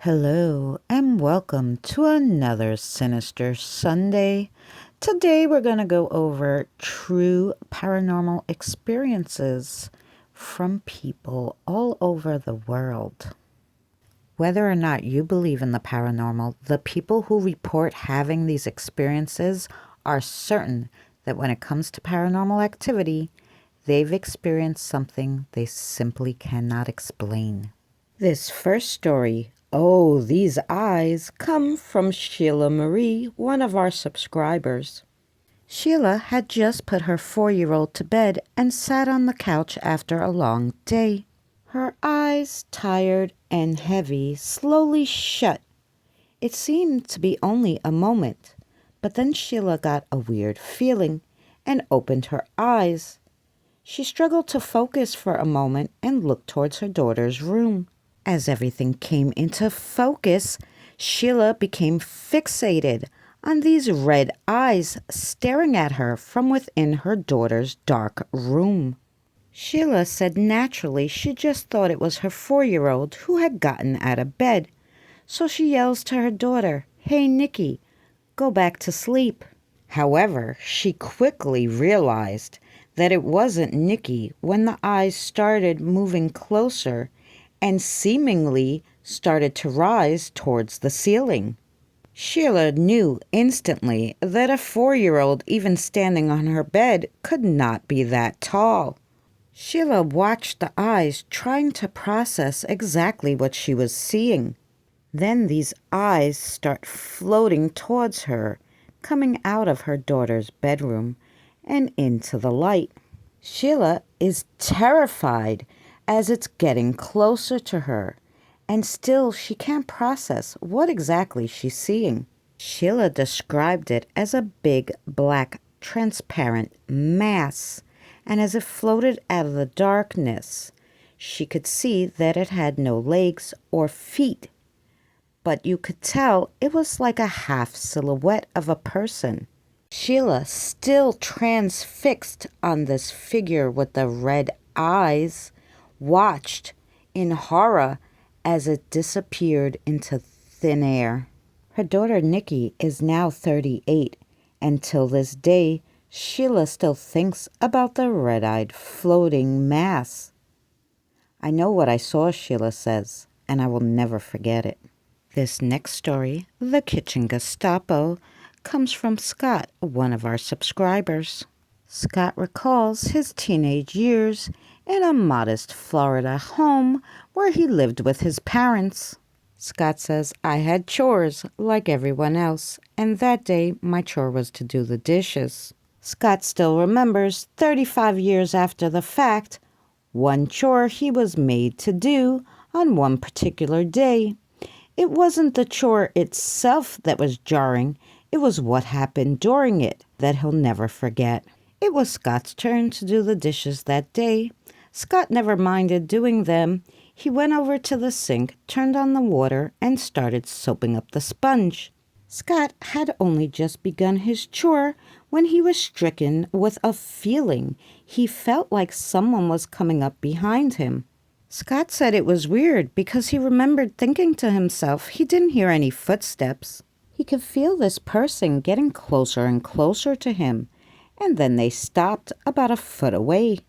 Hello and welcome to another Sinister Sunday. Today we're going to go over true paranormal experiences from people all over the world. Whether or not you believe in the paranormal, the people who report having these experiences are certain that when it comes to paranormal activity, they've experienced something they simply cannot explain. This first story, "Oh, these eyes," come from Sheila Marie, one of our subscribers. Sheila had just put her 4-year-old to bed and sat on the couch after a long day. Her eyes, tired and heavy, slowly shut. It seemed to be only a moment, but then Sheila got a weird feeling and opened her eyes. She struggled to focus for a moment and looked towards her daughter's room. As everything came into focus, Sheila became fixated on these red eyes staring at her from within her daughter's dark room. Sheila said naturally she just thought it was her 4-year-old who had gotten out of bed. So she yells to her daughter, "Hey, Nikki, go back to sleep." However, she quickly realized that it wasn't Nikki when the eyes started moving closer and seemingly started to rise towards the ceiling. Sheila knew instantly that a 4-year-old even standing on her bed could not be that tall. Sheila watched the eyes, trying to process exactly what she was seeing. Then these eyes start floating towards her, coming out of her daughter's bedroom and into the light. Sheila is terrified as it's getting closer to her, and still she can't process what exactly she's seeing. Sheila described it as a big, black, transparent mass, and as it floated out of the darkness, she could see that it had no legs or feet, but you could tell it was like a half silhouette of a person. Sheila, still transfixed on this figure with the red eyes, watched in horror as it disappeared into thin air. Her daughter Nikki is now 38, and till this day, Sheila still thinks about the red-eyed floating mass. "I know what I saw," Sheila says, "and I will never forget it." This next story, "The Kitchen Gestapo," comes from Scott, one of our subscribers. Scott recalls his teenage years in a modest Florida home where he lived with his parents. Scott says, "I had chores like everyone else, and that day my chore was to do the dishes." Scott still remembers, 35 years after the fact, one chore he was made to do on one particular day. It wasn't the chore itself that was jarring, it was what happened during it that he'll never forget. It was Scott's turn to do the dishes that day. Scott never minded doing them. He went over to the sink, turned on the water, and started soaping up the sponge. Scott had only just begun his chore when he was stricken with a feeling. He felt like someone was coming up behind him. Scott said it was weird because he remembered thinking to himself he didn't hear any footsteps. He could feel this person getting closer and closer to him, and then they stopped about a foot away.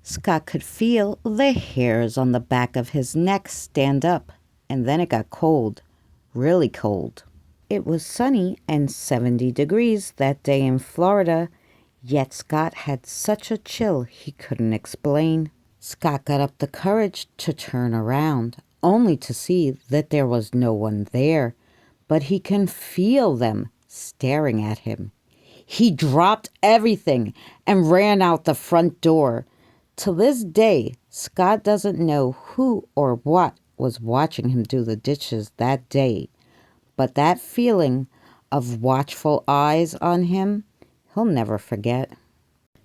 Scott could feel the hairs on the back of his neck stand up, and then it got cold, really cold. It was sunny and 70 degrees that day in Florida, yet Scott had such a chill he couldn't explain. Scott got up the courage to turn around, only to see that there was no one there, but he can feel them staring at him. He dropped everything and ran out the front door. To this day, Scott doesn't know who or what was watching him do the dishes that day, but that feeling of watchful eyes on him, he'll never forget.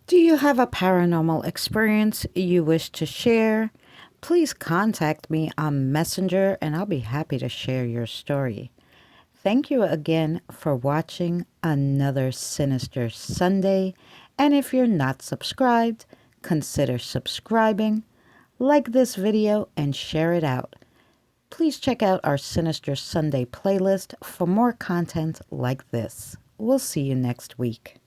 Do you have a paranormal experience you wish to share? Please contact me on Messenger and I'll be happy to share your story. Thank you again for watching another Sinister Sunday. And if you're not subscribed, consider subscribing, like this video, and share it out. Please check out our Sinister Sunday playlist for more content like this. We'll see you next week.